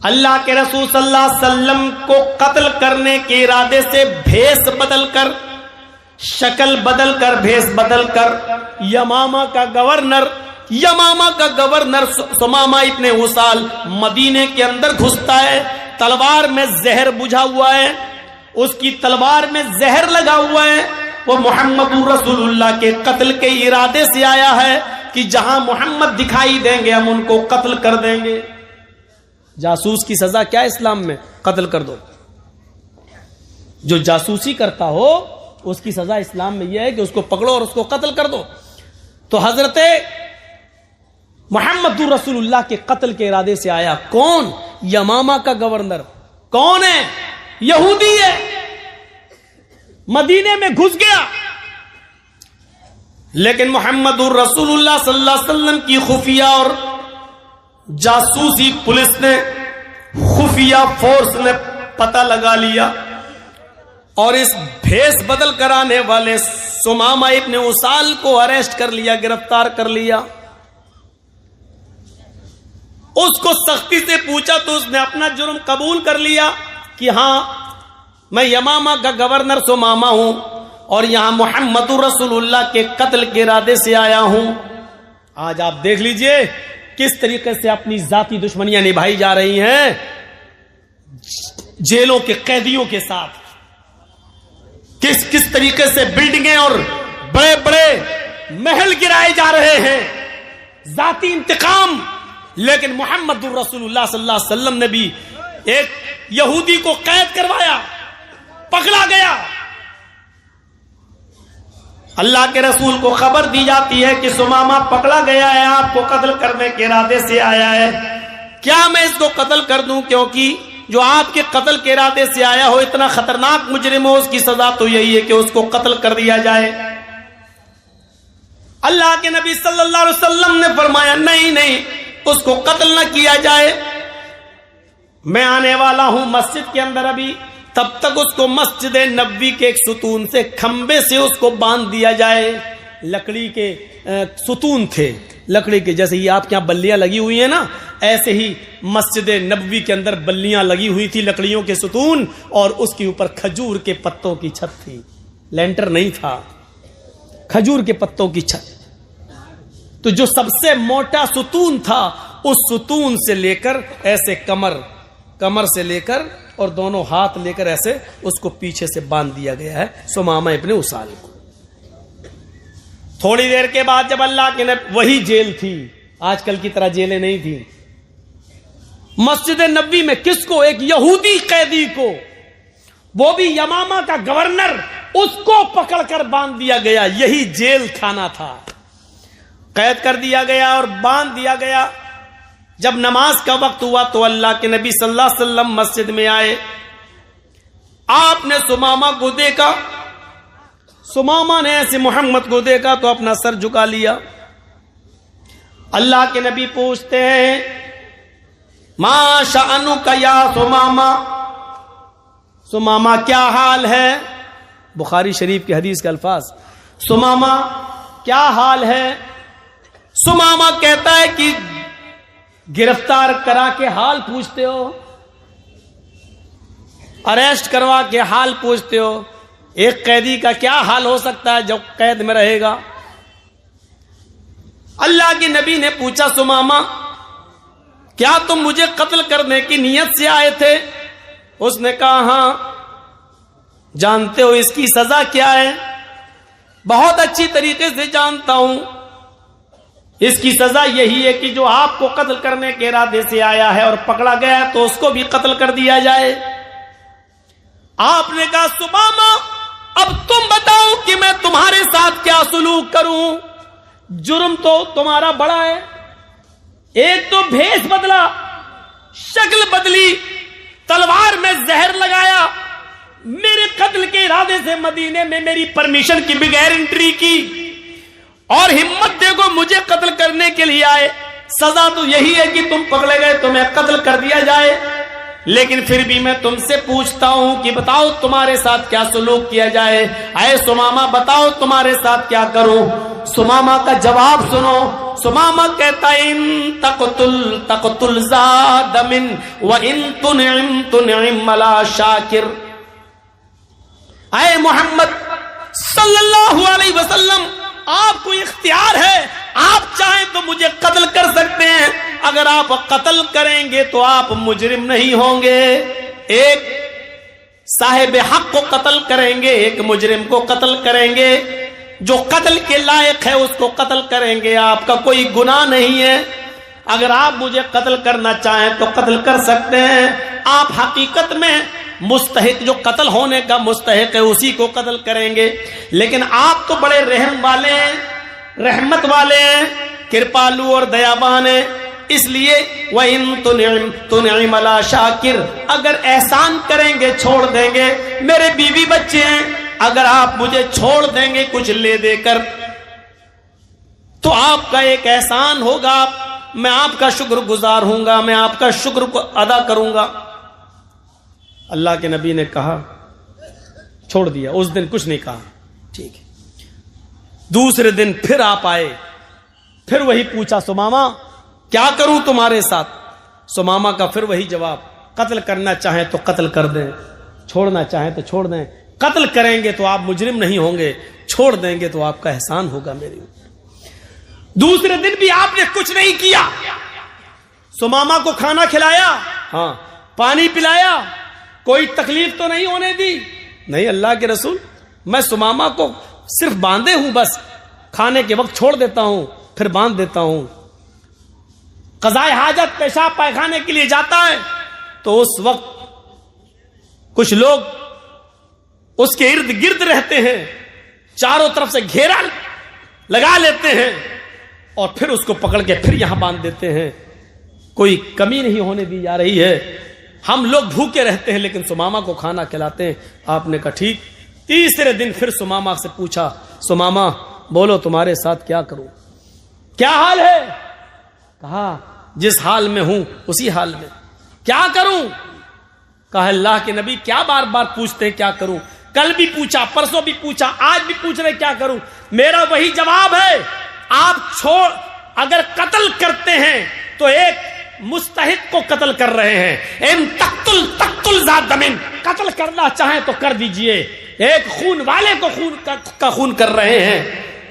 اللہ کے رسول صلی اللہ علیہ وسلم کو قتل کرنے کے ارادے سے بھیس بدل کر، شکل بدل کر، بھیس بدل کر یمامہ کا گورنر سمامہ ابن اسال مدینے کے اندر گھستا ہے. تلوار میں زہر بجھا ہوا ہے، اس کی تلوار میں زہر لگا ہوا ہے. وہ محمد رسول اللہ کے قتل کے ارادے سے آیا ہے کہ جہاں محمد دکھائی دیں گے ہم ان کو قتل کر دیں گے. جاسوس کی سزا کیا اسلام میں؟ قتل کر دو. جو جاسوسی کرتا ہو اس کی سزا اسلام میں یہ ہے کہ اس کو پکڑو اور اس کو قتل کر دو. تو حضرت محمد رسول اللہ کے قتل کے ارادے سے آیا. کون؟ یمامہ کا گورنر. کون ہے؟ یہودی ہے. مدینے میں گھس گیا، لیکن محمد رسول اللہ صلی اللہ علیہ وسلم کی خفیہ اور جاسوسی پولیس نے، خفیہ فورس نے پتہ لگا لیا اور اس بھیس بدل کرانے والے سمامہ ابن اسال کو اریسٹ کر لیا، گرفتار کر لیا. اس کو سختی سے پوچھا تو اس نے اپنا جرم قبول کر لیا کہ ہاں میں یمامہ کا گورنر سمامہ ہوں اور یہاں محمد رسول اللہ کے قتل کے ارادے سے آیا ہوں. آج آپ دیکھ لیجئے کس طریقے سے اپنی ذاتی دشمنیاں نبھائی جا رہی ہیں جیلوں کے قیدیوں کے ساتھ. کس طریقے سے بلڈنگیں اور بڑے بڑے محل گرائے جا رہے ہیں، ذاتی انتقام. لیکن محمد رسول اللہ صلی اللہ علیہ وسلم نے بھی ایک یہودی کو قید کروایا، پکڑا گیا. اللہ کے رسول کو خبر دی جاتی ہے کہ سمامہ پکڑا گیا ہے، آپ کو قتل کرنے کے ارادے سے آیا ہے. کیا میں اس کو قتل کر دوں؟ کیونکہ جو آپ کے قتل کے ارادے سے آیا ہو اتنا خطرناک مجرم ہو، اس کی سزا تو یہی ہے کہ اس کو قتل کر دیا جائے. اللہ کے نبی صلی اللہ علیہ وسلم نے فرمایا نہیں، اس کو قتل نہ کیا جائے. میں آنے والا ہوں مسجد کے اندر ابھی، تب تک اس کو مسجد نبوی کے ایک ستون سے، کھمبے سے اس کو باندھ دیا جائے. لکڑی کے ستون تھے، لکڑی کے، جیسے یہ آپ کے یہاں بلیاں لگی ہوئی ہیں نا، ایسے ہی مسجد نبوی کے اندر بلیاں لگی ہوئی تھی، لکڑیوں کے ستون، اور اس کے اوپر کھجور کے پتوں کی چھت تھی. لینٹر نہیں تھا، کھجور کے پتوں کی چھت. تو جو سب سے موٹا ستون تھا اس ستون سے لے کر ایسے کمر سے لے کر اور دونوں ہاتھ لے کر ایسے اس کو پیچھے سے باندھ دیا گیا ہے سمامہ ابن اسال کو. تھوڑی دیر کے بعد جب اللہ کے نبی، وہی جیل تھی، آج کل کی طرح جیلیں نہیں تھی، مسجد نبوی میں کس کو؟ ایک یہودی قیدی کو، وہ بھی یمامہ کا گورنر، اس کو پکڑ کر باندھ دیا گیا. یہی جیل کھانا تھا. قید کر دیا گیا اور باندھ دیا گیا. جب نماز کا وقت ہوا تو اللہ کے نبی صلی اللہ علیہ وسلم مسجد میں آئے. آپ نے سمامہ کو دیکھا، سمامہ نے ایسے محمد کو دیکھا تو اپنا سر جھکا لیا. اللہ کے نبی پوچھتے ہیں ما شأنک یا سمامہ، سمامہ کیا حال ہے؟ بخاری شریف کی حدیث کے الفاظ، سمامہ کیا حال ہے؟ سمامہ کہتا ہے کہ گرفتار کرا کے حال پوچھتے ہو، اریسٹ کروا کے حال پوچھتے ہو. ایک قیدی کا کیا حال ہو سکتا ہے جو قید میں رہے گا؟ اللہ کے نبی نے پوچھا سمامہ کیا تم مجھے قتل کرنے کی نیت سے آئے تھے؟ اس نے کہا ہاں. جانتے ہو اس کی سزا کیا ہے؟ بہت اچھی طریقے سے جانتا ہوں. اس کی سزا یہی ہے کہ جو آپ کو قتل کرنے کے ارادے سے آیا ہے اور پکڑا گیا ہے تو اس کو بھی قتل کر دیا جائے. آپ نے کہا سمامہ اب تم بتاؤ کہ میں تمہارے ساتھ کیا سلوک کروں؟ جرم تو تمہارا بڑا ہے، ایک تو بھیس بدلا، شکل بدلی، تلوار میں زہر لگایا، میرے قتل کے ارادے سے مدینے میں میری پرمیشن کی بغیر انٹری کی، اور ہمت دیکھو مجھے قتل کرنے کے لیے آئے. سزا تو یہی ہے کہ تم پکڑے گئے تمہیں قتل کر دیا جائے. لیکن پھر بھی میں تم سے پوچھتا ہوں کہ بتاؤ تمہارے ساتھ کیا سلوک کیا جائے، اے سمامہ بتاؤ تمہارے ساتھ کیا کروں۔ سمامہ کا جواب سنو، سمامہ کہتا ہے ان تقتل زاد من وان تنعم لا شاکر۔ اے محمد صلی اللہ علیہ وسلم، آپ کو اختیار ہے، آپ چاہیں تو مجھے قتل کر سکتے ہیں، اگر آپ قتل کریں گے تو آپ مجرم نہیں ہوں گے۔ ایک صاحب حق کو قتل کریں گے، ایک مجرم کو قتل کریں گے، جو قتل کے لائق ہے اس کو قتل کریں گے، آپ کا کوئی گناہ نہیں ہے۔ اگر آپ مجھے قتل کرنا چاہیں تو قتل کر سکتے ہیں، آپ حقیقت میں مستحق، جو قتل ہونے کا مستحق ہے اسی کو قتل کریں گے، لیکن آپ تو بڑے رحم والے ہیں، رحمت والے ہیں، کرپالو اور دیابان ہیں، اس لیے وَإِن تُنْعِمَ لَا شَاكِرْ، اگر احسان کریں گے چھوڑ دیں گے، میرے بیوی بچے ہیں، اگر آپ مجھے چھوڑ دیں گے کچھ لے دے کر تو آپ کا ایک احسان ہوگا، میں آپ کا شکر گزار ہوں گا، میں آپ کا شکر کو ادا کروں گا۔ اللہ کے نبی نے کہا، چھوڑ دیا، اس دن کچھ نہیں کہا، ٹھیک ہے۔ دوسرے دن پھر آپ آئے، پھر وہی پوچھا، سمامہ کیا کروں تمہارے ساتھ؟ سمامہ کا پھر وہی جواب، قتل کرنا چاہیں تو قتل کر دیں، چھوڑنا چاہیں تو چھوڑ دیں، قتل کریں گے تو آپ مجرم نہیں ہوں گے، چھوڑ دیں گے تو آپ کا احسان ہوگا میرے اوپر۔ دوسرے دن بھی آپ نے کچھ نہیں کیا، سمامہ کو کھانا کھلایا، ہاں پانی پلایا، کوئی تکلیف تو نہیں ہونے دی؟ نہیں اللہ کے رسول، میں سمامہ کو صرف باندھے ہوں، بس کھانے کے وقت چھوڑ دیتا ہوں پھر باندھ دیتا ہوں۔ قضائے حاجت پیشاب پائخانے کے لیے جاتا ہے تو اس وقت کچھ لوگ اس کے ارد گرد رہتے ہیں، چاروں طرف سے گھیرا لگا لیتے ہیں اور پھر اس کو پکڑ کے پھر یہاں باندھ دیتے ہیں، کوئی کمی نہیں ہونے دی جا رہی ہے۔ ہم لوگ بھوکے رہتے ہیں لیکن سمامہ کو کھانا کھلاتے ہیں۔ آپ نے کہا ٹھیک۔ تیسرے دن پھر سمامہ سے پوچھا، سمامہ بولو تمہارے ساتھ کیا کروں، کیا حال ہے؟ کہا جس حال میں ہوں اسی حال میں۔ کیا کروں؟ کہا اللہ کے نبی کیا بار بار پوچھتے ہیں کیا کروں؟ کل بھی پوچھا، پرسوں بھی پوچھا، آج بھی پوچھ رہے کیا کروں؟ میرا وہی جواب ہے، آپ اگر قتل کرتے ہیں تو ایک مستحق کو قتل کر رہے ہیں، ان تقتل ذات دمن، قتل کرنا چاہیں تو کر دیجئے، ایک خون والے کو خون کر رہے ہیں،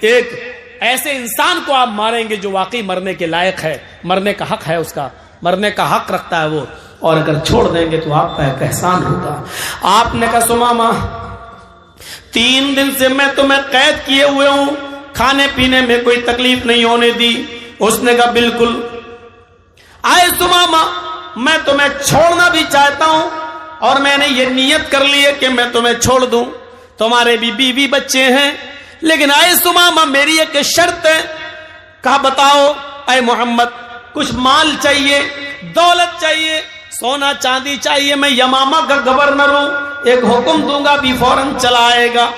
ایک ایسے انسان کو آپ ماریں گے جو واقعی مرنے کے لائق ہے، مرنے کا حق ہے، اس کا مرنے کا حق رکھتا ہے وہ، اور اگر چھوڑ دیں گے تو آپ کا ایک احسان ہوگا۔ آپ نے کہا سمامہ 3 دن سے میں تمہیں قید کیے ہوئے ہوں، کھانے پینے میں کوئی تکلیف نہیں ہونے دی۔ اس نے کہا بالکل۔ آئے سمامہ میں تمہیں چھوڑنا بھی چاہتا ہوں اور میں نے یہ نیت کر لی ہے کہ میں تمہیں چھوڑ دوں، تمہارے بھی بیوی بچے ہیں، لیکن آئے سمامہ میری ایک شرط ہے۔ کہا بتاؤ اے محمد، کچھ مال چاہیے، دولت چاہیے، سونا چاندی چاہیے، میں یمامہ کا گورنر ہوں، ایک حکم دوں گا بھی فوراً چلا آئے گا۔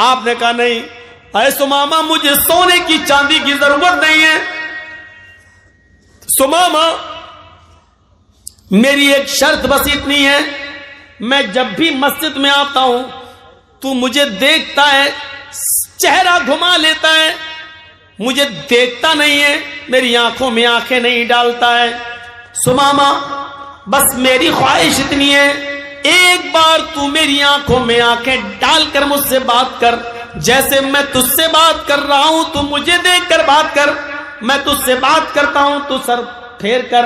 آپ نے کہا نہیں اے سمامہ مجھے سونے کی چاندی کی ضرورت نہیں ہے، سمامہ میری ایک شرط بس اتنی ہے، میں جب بھی مسجد میں آتا ہوں تو مجھے دیکھتا ہے، چہرہ گھما لیتا ہے، مجھے دیکھتا نہیں ہے، میری آنکھوں میں آنکھیں نہیں ڈالتا ہے، سمامہ بس میری خواہش اتنی ہے، ایک بار تو میری آنکھوں میں آنکھیں ڈال کر مجھ سے بات کر، جیسے میں تجھ سے بات کر رہا ہوں تو مجھے دیکھ کر بات کر، میں تجھ سے بات کرتا ہوں تو سر پھیر کر،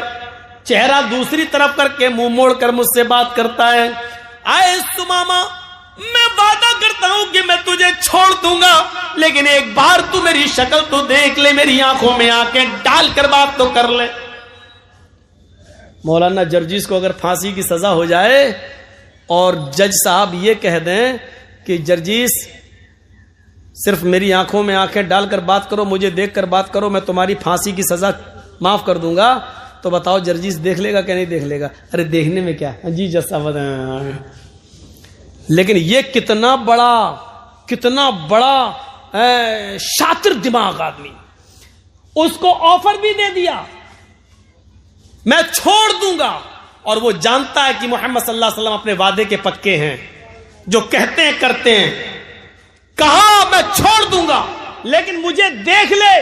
چہرہ دوسری طرف کر کے منہ موڑ کر مجھ سے بات کرتا ہے۔ آئے سمامہ میں وعدہ کرتا ہوں کہ میں تجھے چھوڑ دوں گا، لیکن ایک بار تو میری شکل تو دیکھ لے، میری آنکھوں میں آنکھیں ڈال کر بات تو کر لے۔ مولانا جرجیس کو اگر پھانسی کی سزا ہو جائے اور جج صاحب یہ کہہ دیں کہ جرجیس صرف میری آنکھوں میں آنکھیں ڈال کر بات کرو، مجھے دیکھ کر بات کرو، میں تمہاری پھانسی کی سزا معاف کر دوں گا، تو بتاؤ جرجیس دیکھ لے گا کہ نہیں دیکھ لے گا؟ ارے دیکھنے میں کیا جی جج صاحب، لیکن یہ کتنا بڑا شاطر دماغ آدمی، اس کو آفر بھی دے دیا میں چھوڑ دوں گا، اور وہ جانتا ہے کہ محمد صلی اللہ علیہ وسلم اپنے وعدے کے پکے ہیں، جو کہتے ہیں کرتے ہیں. کہا میں چھوڑ دوں گا لیکن مجھے دیکھ لے،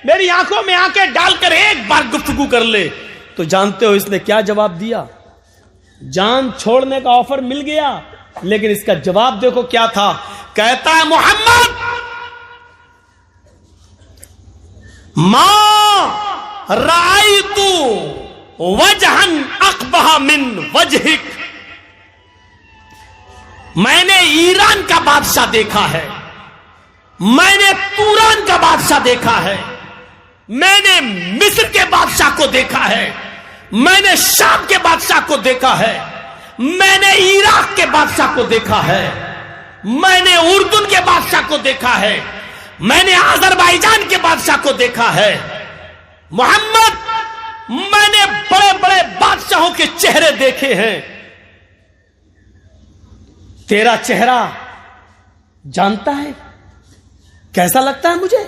میری آنکھوں میں آنکھیں ڈال کر ایک بار گفتگو کر لے. تو جانتے ہو اس نے کیا جواب دیا؟ جان چھوڑنے کا آفر مل گیا لیکن اس کا جواب دیکھو کیا تھا. کہتا ہے محمد ما رأیت وجہن اقبح من وجہک، میں نے ایران کا بادشاہ دیکھا ہے، میں نے توران کا بادشاہ دیکھا ہے، میں نے مصر کے بادشاہ کو دیکھا ہے، میں نے شام کے بادشاہ کو دیکھا ہے، میں نے عراق کے بادشاہ کو دیکھا ہے، میں نے اردن کے بادشاہ کو دیکھا ہے، میں نے آذربائیجان کے بادشاہ کو دیکھا ہے. محمد میں نے بڑے بڑے بادشاہوں کے چہرے دیکھے ہیں، تیرا چہرہ جانتا ہے کیسا لگتا ہے مجھے؟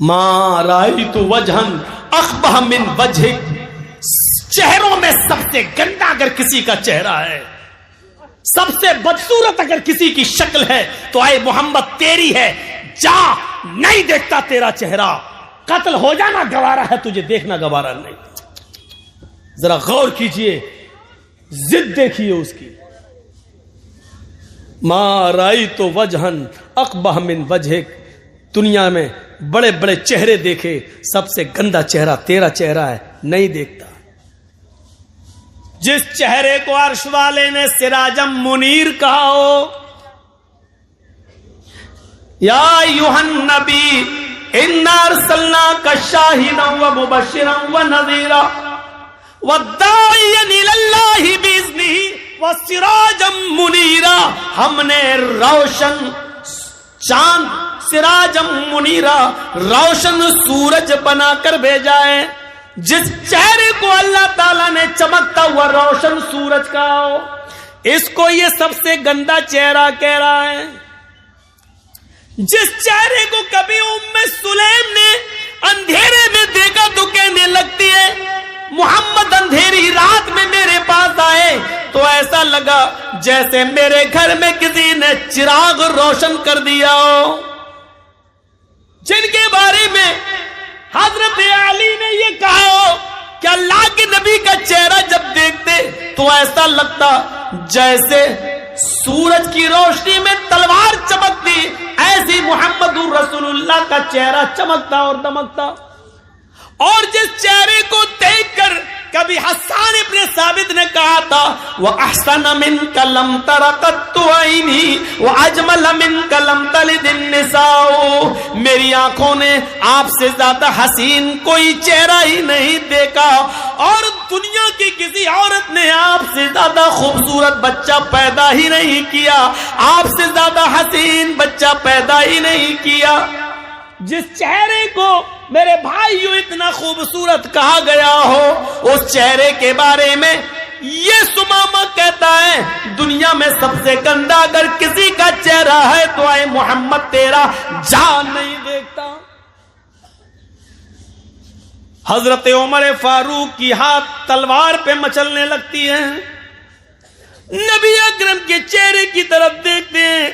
ما رأیت وجہن اقبح من وجہک، چہروں میں سب سے گندا اگر کسی کا چہرہ ہے، سب سے بدصورت اگر کسی کی شکل ہے تو اے محمد تیری ہے. جا، نہیں دیکھتا تیرا چہرہ، قتل ہو جانا گوارا ہے، تجھے دیکھنا گوارا نہیں. ذرا غور کیجئے، ضد دیکھیے اس کی. ما رأیت وجہن اقبح من وجہک، دنیا میں بڑے بڑے چہرے دیکھے، سب سے گندا چہرہ تیرا چہرہ ہے، نہیں دیکھتا. جس چہرے کو عرش والے نے سراجم منیر کہا ہو، یا ایھا النبی انا ارسلناک شاہدا ومبشرا ونذیرا وداعیا الی اللہ باذنہ وسراجا منیرا، ہم نے روشن چاند، سراجا منیرا، روشن سورج بنا کر بھیجا ہے. جس چہرے کو اللہ تعالیٰ نے چمکتا ہوا روشن سورج کہا ہو، اس کو یہ سب سے گندا چہرہ کہہ رہا ہے. جس چہرے کو کبھی ام سلیم نے اندھیرے میں دیکھا تو کہنے لگتی ہے محمد اندھیری رات میں میرے پاس آئے تو ایسا لگا جیسے میرے گھر میں کسی نے چراغ روشن کر دیا ہو. جن کے بارے میں حضرت علی نے یہ کہا ہو کہ اللہ کے نبی کا چہرہ جب دیکھتے تو ایسا لگتا جیسے سورج کی روشنی میں تلوار چمکتی، ایسی محمد رسول اللہ کا چہرہ چمکتا اور دمکتا. اور جس چہرے کو دیکھ کر کبھی حسان ابن ثابت نے کہا تھا وَأَحْسَنَ مِنْكَ لَمْ تَرَ قَطُّ عَيْنِي وَأَجْمَلَ مِنْكَ لَمْ تَلِدِ النِّسَاءُ، میری آنکھوں نے آپ سے زیادہ حسین کوئی چہرہ ہی نہیں دیکھا، اور دنیا کی کسی عورت نے آپ سے زیادہ خوبصورت بچہ پیدا ہی نہیں کیا، آپ سے زیادہ حسین بچہ پیدا ہی نہیں کیا. جس چہرے کو میرے بھائیو اتنا خوبصورت کہا گیا ہو، اس چہرے کے بارے میں یہ سمامہ کہتا ہے دنیا میں سب سے گندا اگر کسی کا چہرہ ہے تو اے محمد تیرا جان نہیں دیکھتا. حضرت عمر فاروق کی ہاتھ تلوار پہ مچلنے لگتی ہے، نبی اکرم کے چہرے کی طرف دیکھتے ہیں.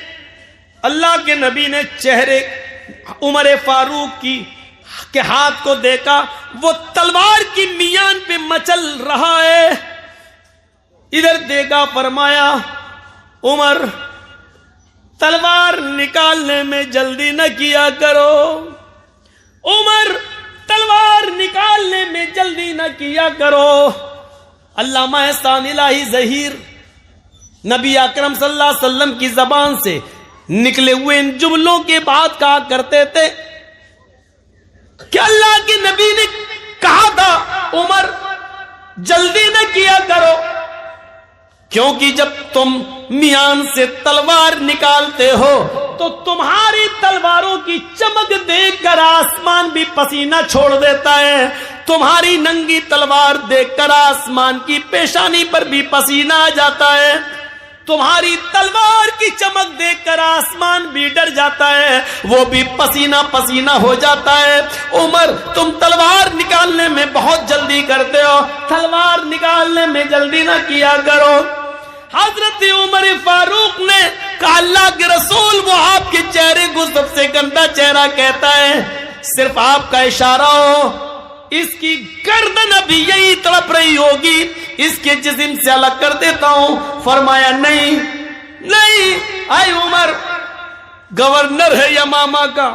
اللہ کے نبی نے چہرے عمر فاروق کے ہاتھ کو دیکھا، وہ تلوار کی میان پہ مچل رہا ہے. ادھر دیکھا، فرمایا عمر تلوار نکالنے میں جلدی نہ کیا کرو، عمر تلوار نکالنے میں جلدی نہ کیا کرو. علامہ احسان الہی ظہیر نبی اکرم صلی اللہ علیہ وسلم کی زبان سے نکلے ہوئے ان جملوں کے بعد کہا کرتے تھے کہ اللہ کے نبی نے کہا تھا عمر جلدی نہ کیا کرو، کیونکہ جب تم میان سے تلوار نکالتے ہو تو تمہاری تلواروں کی چمک دیکھ کر آسمان بھی پسینہ چھوڑ دیتا ہے، تمہاری ننگی تلوار دیکھ کر آسمان کی پیشانی پر بھی پسینہ آ جاتا ہے. تمہاری تلوار کی چمک دیکھ کر آسمان بھی ڈر جاتا ہے، وہ بھی پسینہ پسینہ ہو جاتا ہے۔ عمر تم تلوار نکالنے میں بہت جلدی کرتے ہو، تلوار نکالنے میں جلدی نہ کیا کرو۔ حضرت عمر فاروق نے کہا اللہ کے رسول وہ آپ کے چہرے کو سب سے گندا چہرہ کہتا ہے، صرف آپ کا اشارہ ہو، اس کی گردن ابھی یہی تڑپ رہی ہوگی، اس کے جسم سے الگ کر دیتا ہوں۔ فرمایا نہیں نہیں، اے عمر گورنر ہے یمامہ کا،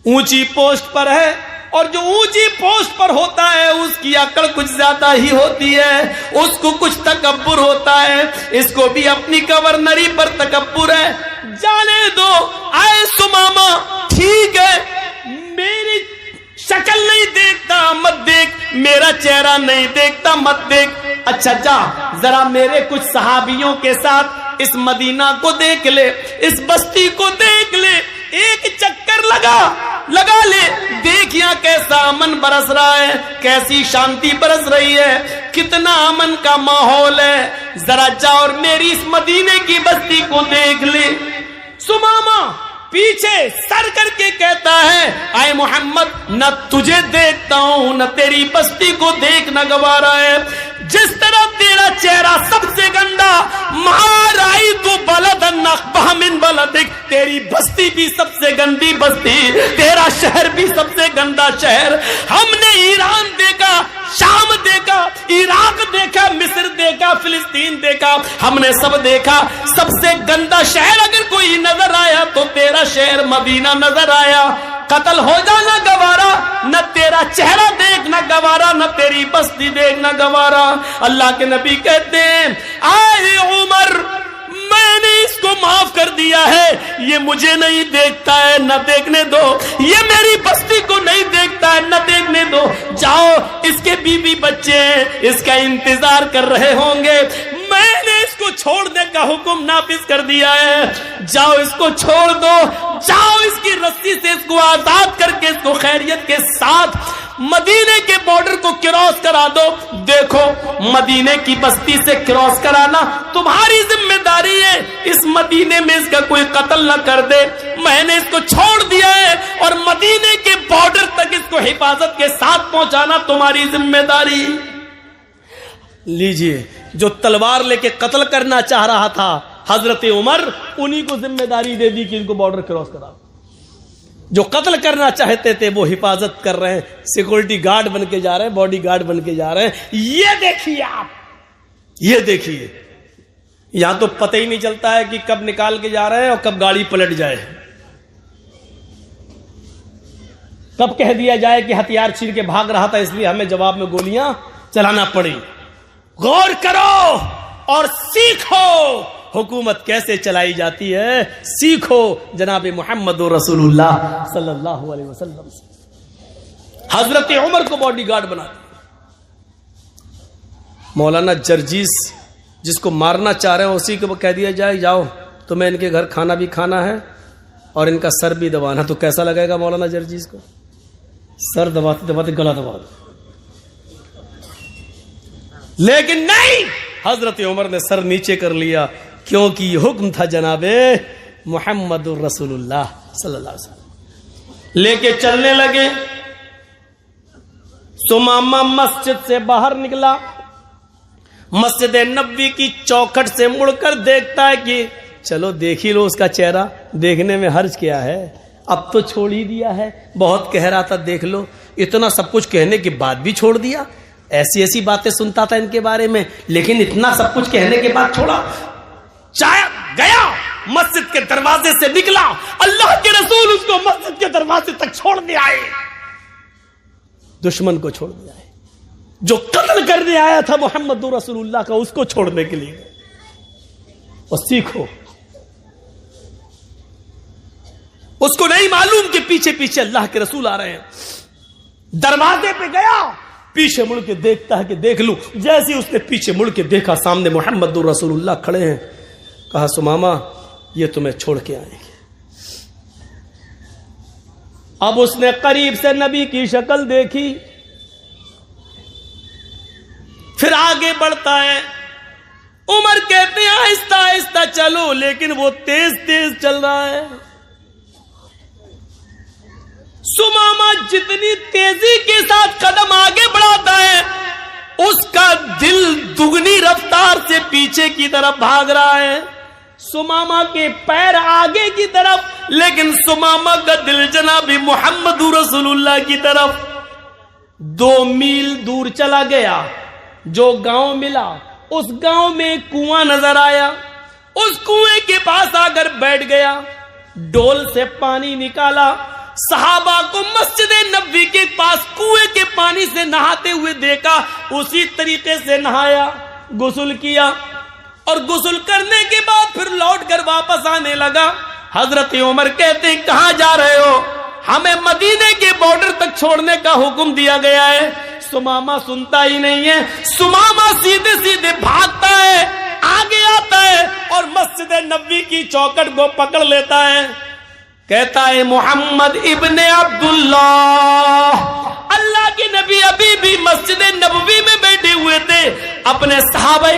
اونچی پوسٹ پر ہے، اور جو اونچی پوسٹ پر ہوتا ہے اس کی عقل کچھ زیادہ ہی ہوتی ہے، اس کو کچھ تکبر ہوتا ہے، اس کو بھی اپنی گورنری پر تکبر ہے، جانے دو۔ اے سمامہ ٹھیک ہے، میری شکل نہیں دیکھتا مت دیکھ، میرا چہرہ نہیں دیکھتا مت دیکھ، اچھا جا ذرا میرے کچھ صحابیوں کے ساتھ اس مدینہ کو دیکھ لے، اس بستی کو دیکھ لے، ایک چکر لگا لے، دیکھ یہاں کیسا امن برس رہا ہے، کیسی شانتی برس رہی ہے، کتنا امن کا ماحول ہے، ذرا جا اور میری اس مدینے کی بستی کو دیکھ لے۔ سمامہ پیچھے سر کر کے کہتا ہے اے محمد نہ تجھے دیکھتا ہوں نہ تیری بستی کو دیکھنا گوارا ہے، جس طرح تیرا چہرہ سب سے گندا، مہارائی تو بلدن اقبح من بلدک، تیری بستی بھی سب سے گندی بستی، تیرا شہر بھی سب سے گندا شہر۔ ہم نے ایران دیکھا، شام دیکھا، عراق دیکھا، مصر دیکھا، فلسطین دیکھا، ہم نے سب دیکھا، سب سے گندا شہر اگر کوئی نظر آیا تو تیرا شہر مدینہ نظر آیا۔ قتل ہو جانا گوارا، نہ تیرا چہرہ دیکھنا گوارا، نہ تیری بستی دیکھنا گوارا۔ اللہ کے نبی کہتے ہیں اے عمر میں نے اس کو معاف کر دیا ہے، یہ مجھے نہیں دیکھتا ہے نہ دیکھنے دو، یہ میری بستی کو نہیں دیکھتا ہے نہ دیکھنے دو، جاؤ اس کے بیوی بچے ہیں اس کا انتظار کر رہے ہوں گے، میں نے اس کو چھوڑنے کا حکم نافذ کر دیا ہے، جاؤ اس کو چھوڑ دو، جاؤ اس کی رسی سے اس کو آزاد کر کے اس کو خیریت کے ساتھ مدینے کے بارڈر کو کراس کرا دو۔ دیکھو مدینے کی بستی سے کراس کرانا تمہاری ذمہ داری ہے، اس مدینے میں اس کا کوئی قتل نہ کر دے، میں نے اس کو چھوڑ دیا ہے، اور مدینے کے بارڈر تک اس کو حفاظت کے ساتھ پہنچانا تمہاری ذمہ داری۔ لیجئے جو تلوار لے کے قتل کرنا چاہ رہا تھا حضرت عمر، انہی کو ذمہ داری دے دی کہ ان کو بارڈر کراس کرا۔ جو قتل کرنا چاہتے تھے وہ حفاظت کر رہے ہیں، سیکورٹی گارڈ بن کے جا رہے ہیں، باڈی گارڈ بن کے جا رہے ہیں۔ یہ دیکھیے آپ، یہ دیکھیے، یہاں تو پتہ ہی نہیں چلتا ہے کہ کب نکال کے جا رہے ہیں اور کب گاڑی پلٹ جائے، کب کہہ دیا جائے کہ ہتھیار چھین کے بھاگ رہا تھا اس لیے ہمیں جواب میں گولیاں چلانا پڑی۔ غور کرو اور سیکھو حکومت کیسے چلائی جاتی ہے، سیکھو جناب محمد رسول اللہ صلی اللہ علیہ وسلم سے۔ حضرت عمر کو باڈی گارڈ بنا دیا۔ مولانا جرجیس جس کو مارنا چاہ رہے ہیں اسی کو کہہ دیا جائے جاؤ تمہیں ان کے گھر کھانا بھی کھانا ہے اور ان کا سر بھی دبانا، تو کیسا لگے گا مولانا جرجیس کو؟ سر دباتے دباتے گلا دبا دو، لیکن نہیں، حضرت عمر نے سر نیچے کر لیا، کیونکہ یہ حکم تھا جناب محمد رسول اللہ صلی اللہ علیہ وسلم۔ لے کے چلنے لگے، سمامہ مسجد سے باہر نکلا، مسجد نبوی کی چوکھٹ سے مڑ کر دیکھتا ہے کہ چلو دیکھ ہی لو اس کا چہرہ، دیکھنے میں حرج کیا ہے، اب تو چھوڑ ہی دیا ہے، بہت کہہ رہا تھا دیکھ لو، اتنا سب کچھ کہنے کے بعد بھی چھوڑ دیا، ایسی ایسی باتیں سنتا تھا ان کے بارے میں، لیکن اتنا سب کچھ کہنے کے بعد چھوڑا۔ چاہے گیا مسجد کے دروازے سے نکلا، اللہ کے رسول اس کو مسجد کے دروازے تک چھوڑ دے آئے، دشمن کو چھوڑ دے آئے، جو قتل کرنے آیا تھا محمد رسول اللہ کا اس کو چھوڑنے کے لیے۔ اور سیکھو، اس کو نہیں معلوم کہ پیچھے پیچھے اللہ کے رسول آ رہے ہیں، دروازے پہ گیا، پیچھے مڑ کے دیکھتا ہے کہ دیکھ لوں، جیسے اس نے پیچھے مڑ کے دیکھا سامنے محمد رسول اللہ کھڑے ہیں، کہا سمامہ یہ تمہیں چھوڑ کے آئیں گے۔ اب اس نے قریب سے نبی کی شکل دیکھی، پھر آگے بڑھتا ہے، عمر کہتے ہیں آہستہ آہستہ چلو، لیکن وہ تیز تیز چل رہا ہے۔ سمامہ جتنی تیزی کے ساتھ قدم آگے بڑھاتا ہے، اس کا دل دگنی رفتار سے پیچھے کی طرف بھاگ رہا ہے۔ سمامہ کے پیر آگے کی طرف، لیکن سمامہ کا دل جناب محمد رسول اللہ کی طرف۔ 2 میل دور چلا گیا، جو گاؤں ملا، اس گاؤں میں ایک کنواں نظر آیا، اس کنویں کے پاس آ کر بیٹھ گیا، ڈول سے پانی نکالا۔ صحابہ کو مسجد نبوی کے پاس کنویں کے پانی سے نہاتے ہوئے دیکھا، اسی طریقے سے نہایا، غسل کیا، اور غسل کرنے کے بعد پھر لوٹ کر واپس آنے لگا۔ حضرت عمر کہتے ہیں کہاں جا رہے ہو؟ ہمیں مدینے کے بارڈر تک چھوڑنے کا حکم دیا گیا ہے۔ سمامہ سنتا ہی نہیں ہے، سمامہ سیدھے سیدھے بھاگتا ہے، آگے آتا ہے اور مسجد نبوی کی چوکھٹ کو پکڑ لیتا ہے۔ کہتا ہے محمد ابن عبداللہ، اللہ کے نبی ابھی بھی مسجد نبوی میں بیٹھے ہوئے تھے، اپنے صحابہ